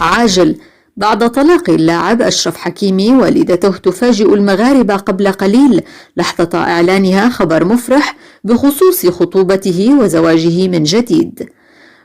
عاجل. بعد طلاق اللاعب أشرف حكيمي، والدته تفاجئ المغاربة قبل قليل لحظة إعلانها خبر مفرح بخصوص خطوبته وزواجه من جديد.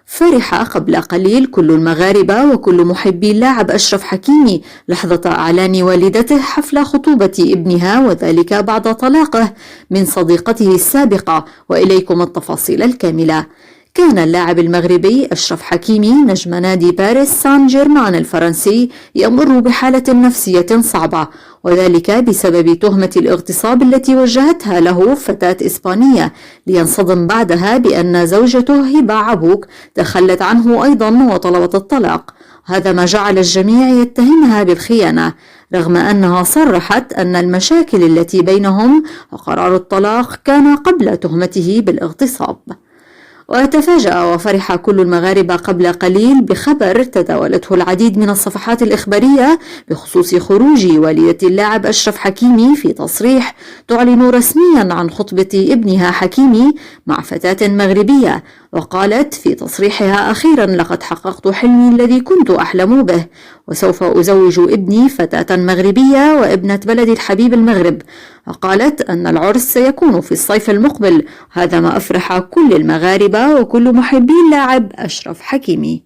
فرح قبل قليل كل المغاربة وكل محبي اللاعب أشرف حكيمي لحظة إعلان والدته حفل خطوبة ابنها، وذلك بعد طلاقه من صديقته السابقة، وإليكم التفاصيل الكاملة. كان اللاعب المغربي أشرف حكيمي نجم نادي باريس سان جيرمان الفرنسي يمر بحالة نفسية صعبة، وذلك بسبب تهمة الاغتصاب التي وجهتها له فتاة إسبانية، لينصدم بعدها بأن زوجته هبة عبوك تخلت عنه أيضا وطلبت الطلاق. هذا ما جعل الجميع يتهمها بالخيانة، رغم أنها صرحت أن المشاكل التي بينهم وقرار الطلاق كان قبل تهمته بالاغتصاب. وتفاجأ وفرح كل المغاربة قبل قليل بخبر تداولته العديد من الصفحات الإخبارية بخصوص خروج والدة اللاعب أشرف حكيمي في تصريح تعلن رسميا عن خطبة ابنها حكيمي مع فتاة مغربية. وقالت في تصريحها: أخيرا لقد حققت حلمي الذي كنت أحلم به، وسوف أزوج ابني فتاة مغربية وابنة بلدي الحبيب المغرب. وقالت أن العرس سيكون في الصيف المقبل. هذا ما أفرح كل المغاربة وكل محبي اللاعب أشرف حكيمي.